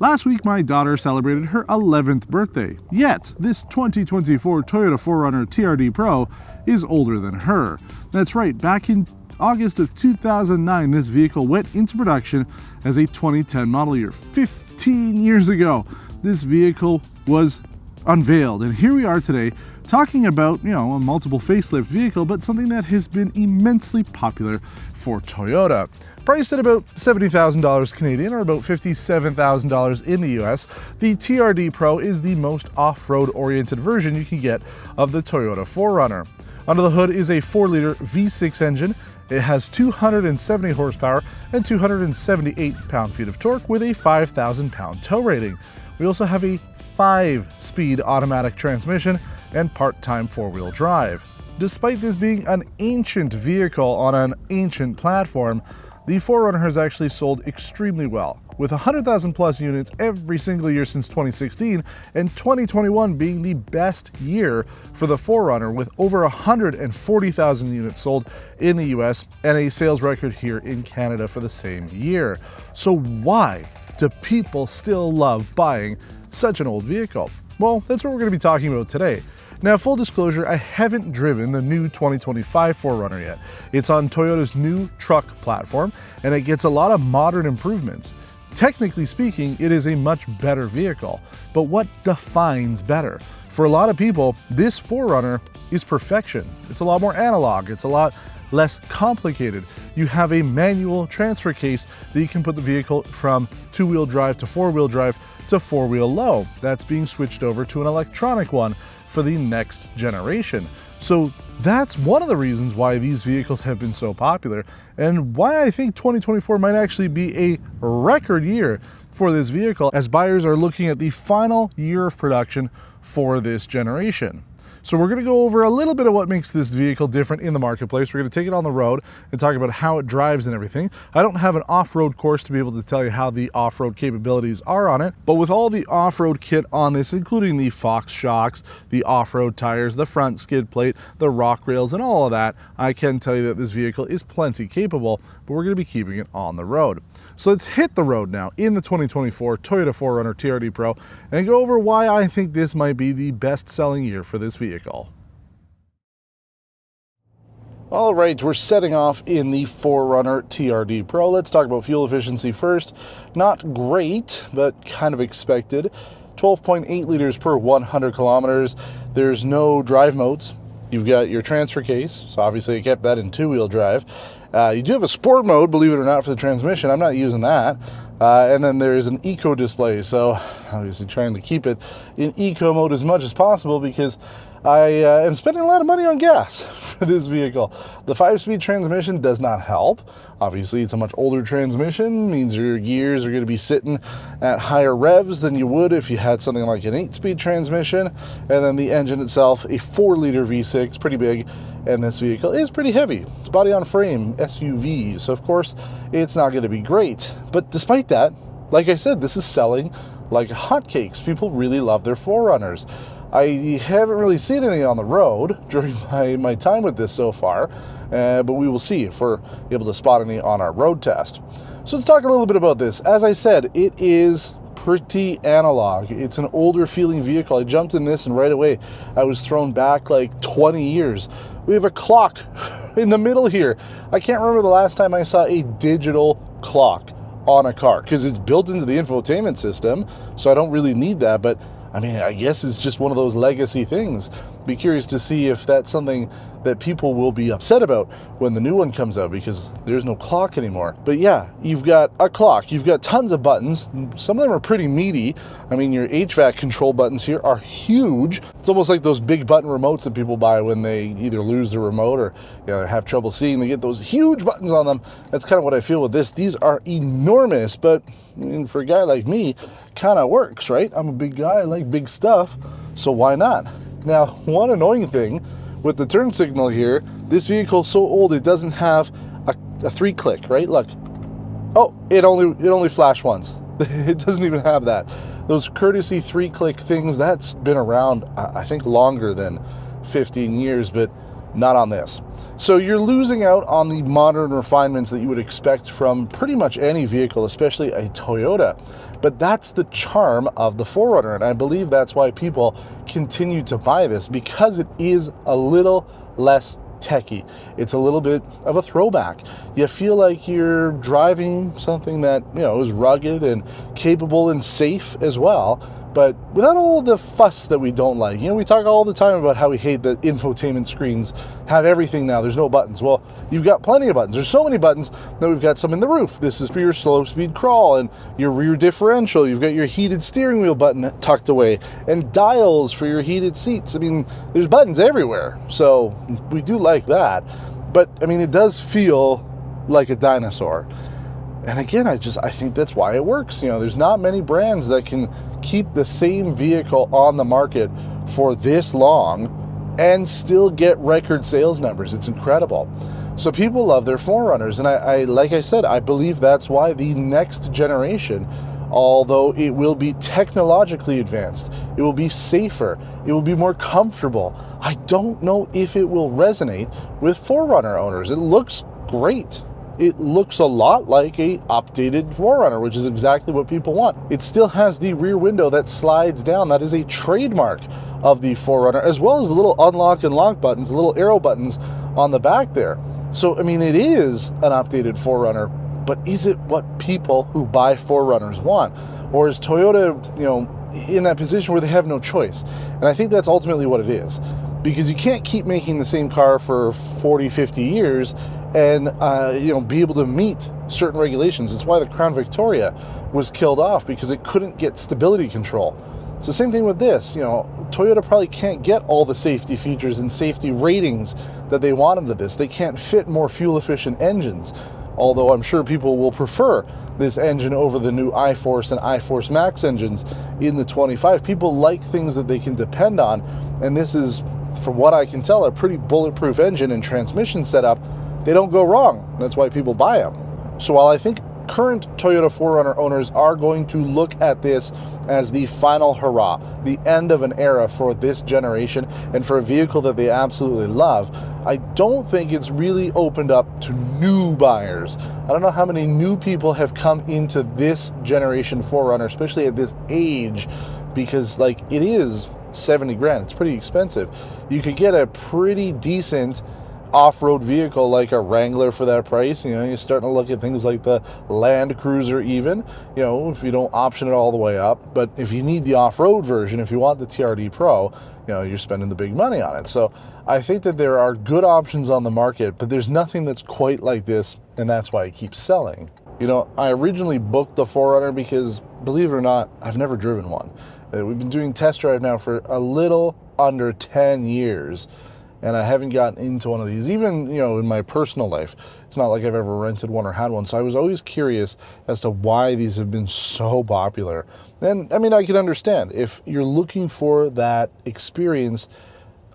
Last week, my daughter celebrated her 11th birthday, yet this 2024 Toyota 4Runner TRD Pro is older than her. That's right, back in August of 2009, this vehicle went into production as a 2010 model year. 15 years ago, this vehicle was unveiled, and here we are today talking about, a multiple facelift vehicle, but something that has been immensely popular for Toyota. Priced at about $70,000 Canadian, or about $57,000 in the US, the TRD Pro is the most off-road oriented version you can get of the Toyota 4Runner. Under the hood is a 4-liter V6 engine. It has 270 horsepower and 278 pound-feet of torque with a 5,000 pound tow rating. We also have a 5-speed automatic transmission and part-time 4-wheel drive. Despite this being an ancient vehicle on an ancient platform, the 4Runner has actually sold extremely well, with 100,000 plus units every single year since 2016, and 2021 being the best year for the 4Runner, with over 140,000 units sold in the US and a sales record here in Canada for the same year. So why do people still love buying such an old vehicle? Well, that's what we're going to be talking about today. Now, full disclosure, I haven't driven the new 2025 4Runner yet. It's on Toyota's new truck platform, and it gets a lot of modern improvements. Technically speaking, it is a much better vehicle, but what defines better? For a lot of people, this 4Runner is perfection. It's a lot more analog, it's a lot less complicated. You have a manual transfer case that you can put the vehicle from 2-wheel drive to 4-wheel drive to 4-wheel low. That's being switched over to an electronic one for the next generation. So that's one of the reasons why these vehicles have been so popular, and why I think 2024 might actually be a record year for this vehicle, as buyers are looking at the final year of production for this generation. So we're going to go over a little bit of what makes this vehicle different in the marketplace. We're going to take it on the road and talk about how it drives and everything. I don't have an off-road course to be able to tell you how the off-road capabilities are on it, but with all the off-road kit on this, including the Fox shocks, the off-road tires, the front skid plate, the rock rails, and all of that, I can tell you that this vehicle is plenty capable, but we're going to be keeping it on the road. So let's hit the road now in the 2024 Toyota 4Runner TRD Pro and go over why I think this might be the best-selling year for this vehicle. All right, we're setting off in the 4Runner TRD Pro. Let's talk about fuel efficiency first. Not great, but kind of expected. 12.8 liters per 100 kilometers. There's no drive modes. You've got your transfer case, so obviously I kept that in 2-wheel drive. You do have a sport mode, believe it or not, for the transmission. I'm not using that. And then there is an eco display, so obviously trying to keep it in eco mode as much as possible, because I am spending a lot of money on gas for this vehicle. The 5-speed transmission does not help. Obviously, it's a much older transmission, means your gears are going to be sitting at higher revs than you would if you had something like an 8-speed transmission. And then the engine itself, a 4-liter V6, pretty big, and this vehicle is pretty heavy. It's body on frame, SUV, so of course, it's not going to be great. But despite that, like I said, this is selling like hotcakes. People really love their 4Runners. I haven't really seen any on the road during my time with this so far, but we will see if we're able to spot any on our road test. So let's talk a little bit about this. As I said, it is pretty analog. It's an older feeling vehicle. I jumped in this and right away I was thrown back like 20 years. We have a clock in the middle here. I can't remember the last time I saw a digital clock on a car, because it's built into the infotainment system, so I don't really need that, but I mean, I guess it's just one of those legacy things. Be curious to see if that's something that people will be upset about when the new one comes out, because there's no clock anymore. But yeah, you've got a clock, you've got tons of buttons. Some of them are pretty meaty. I mean, your HVAC control buttons here are huge. It's almost like those big button remotes that people buy when they either lose the remote or have trouble seeing. They get those huge buttons on them. That's kind of what I feel with this. These are enormous, but I mean, for a guy like me, kind of works, right? I'm a big guy, I like big stuff, so why not? Now, one annoying thing with the turn signal here, this vehicle's so old it doesn't have a 3-click, right? Look, oh, it only flashed once. It doesn't even have that. Those courtesy 3-click things, that's been around, I think, longer than 15 years, but Not on this. So you're losing out on the modern refinements that you would expect from pretty much any vehicle, especially a Toyota. But that's the charm of the 4Runner, and I believe that's why people continue to buy this, because it is a little less techy. It's a little bit of a throwback. You feel like you're driving something that, you know, is rugged and capable and safe as well, but without all the fuss that we don't like. You know, we talk all the time about how we hate that infotainment screens have everything now. There's no buttons. Well, you've got plenty of buttons. There's so many buttons that we've got some in the roof. This is for your slow speed crawl and your rear differential. You've got your heated steering wheel button tucked away and dials for your heated seats. I mean, there's buttons everywhere. So we do like that. But I mean, it does feel like a dinosaur. And again, I think that's why it works. You know, there's not many brands that can keep the same vehicle on the market for this long and still get record sales numbers. It's incredible. So people love their 4Runners, and I like I said, I believe that's why the next generation, although it will be technologically advanced, it will be safer, it will be more comfortable, I don't know if it will resonate with 4Runner owners. It looks great. It looks a lot like a updated 4Runner, which is exactly what people want. It still has the rear window that slides down. That is a trademark of the 4Runner, as well as the little unlock and lock buttons, the little arrow buttons on the back there. So, I mean, it is an updated 4Runner, but is it what people who buy 4Runners want? Or is Toyota, you know, in that position where they have no choice? And I think that's ultimately what it is, because you can't keep making the same car for 40, 50 years and you know, be able to meet certain regulations. It's why the Crown Victoria was killed off, because it couldn't get stability control. It's the same thing with this. You know, Toyota probably can't get all the safety features and safety ratings that they want into this. They can't fit more fuel efficient engines, although I'm sure people will prefer this engine over the new iForce and iForce Max engines in the 25. People like things that they can depend on, and this is, from what I can tell, a pretty bulletproof engine and transmission setup. They don't go wrong. That's why people buy them. So while I think current Toyota 4Runner owners are going to look at this as the final hurrah, the end of an era for this generation and for a vehicle that they absolutely love, I don't think it's really opened up to new buyers. I don't know how many new people have come into this generation 4Runner, especially at this age, because like, it is 70 grand. It's pretty expensive. You could get a pretty decent off-road vehicle like a Wrangler for that price. You know, you're starting to look at things like the Land Cruiser even, you know, if you don't option it all the way up. But if you need the off-road version, if you want the TRD Pro, you know, you're spending the big money on it. So I think that there are good options on the market, but there's nothing that's quite like this, and that's why it keeps selling. You know, I originally booked the 4Runner because, believe it or not, I've never driven one. We've been doing test drive now for a little under 10 years. And I haven't gotten into one of these, even, you know, in my personal life. It's not like I've ever rented one or had one. So I was always curious as to why these have been so popular. And I mean, I can understand if you're looking for that experience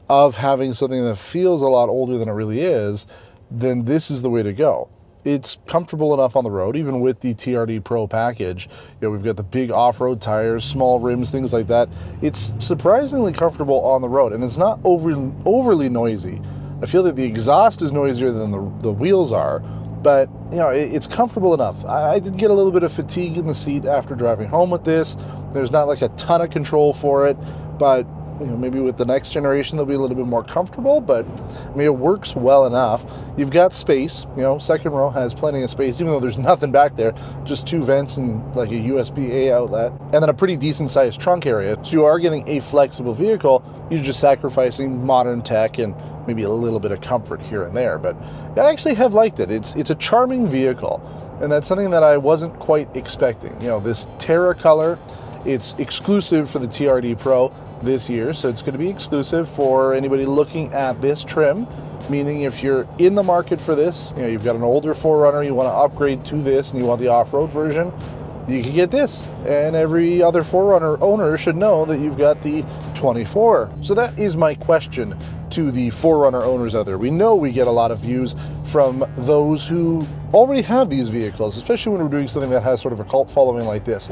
of having something that feels a lot older than it really is, then this is the way to go. It's comfortable enough on the road, even with the TRD Pro package. You know, we've got the big off-road tires, small rims, things like that. It's surprisingly comfortable on the road, and it's not overly noisy. I feel that the exhaust is noisier than the wheels are, but you know, it's comfortable enough. I did get a little bit of fatigue in the seat after driving home with this. There's not like a ton of control for it, but you know, maybe with the next generation they'll be a little bit more comfortable, but I mean, it works well enough. You've got space, you know, second row has plenty of space, even though there's nothing back there, just two vents and like a USB-A outlet, and then a pretty decent sized trunk area. So you are getting a flexible vehicle, you're just sacrificing modern tech and maybe a little bit of comfort here and there, but I actually have liked it. It's a charming vehicle, and that's something that I wasn't quite expecting. You know, this Terra color, it's exclusive for the TRD Pro this year, so it's going to be exclusive for anybody looking at this trim, meaning if you're in the market for this, you know, you've got an older 4Runner, you want to upgrade to this and you want the off-road version, you can get this. And every other 4Runner owner should know that you've got the 24. So that is my question to the 4Runner owners out there. We know we get a lot of views from those who already have these vehicles, especially when we're doing something that has sort of a cult following like this.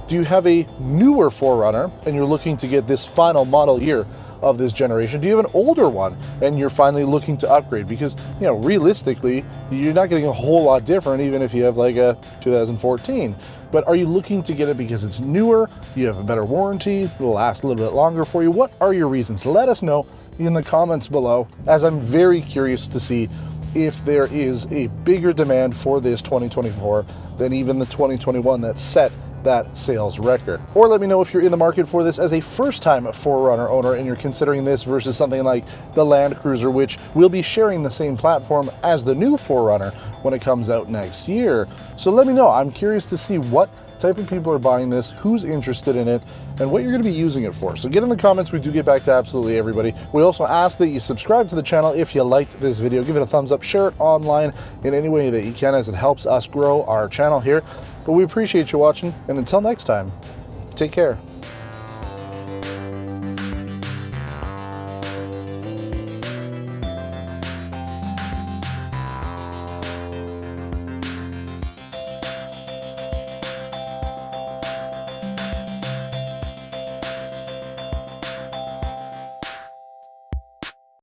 Do you have a newer 4Runner and you're looking to get this final model year of this generation? Do you have an older one and you're finally looking to upgrade? Because, you know, realistically, you're not getting a whole lot different even if you have like a 2014. But are you looking to get it because it's newer, you have a better warranty, it'll last a little bit longer for you? What are your reasons? Let us know in the comments below, as I'm very curious to see if there is a bigger demand for this 2024 than even the 2021 that set that sales record. Or let me know if you're in the market for this as a first-time 4Runner owner and you're considering this versus something like the Land Cruiser, which will be sharing the same platform as the new 4Runner when it comes out next year. So let me know. I'm curious to see what type of people are buying this, who's interested in it, and what you're going to be using it for. So get in the comments. We do get back to absolutely everybody. We also ask that you subscribe to the channel if you liked this video. Give it a thumbs up, share it online in any way that you can, as it helps us grow our channel here. But we appreciate you watching, and until next time, take care.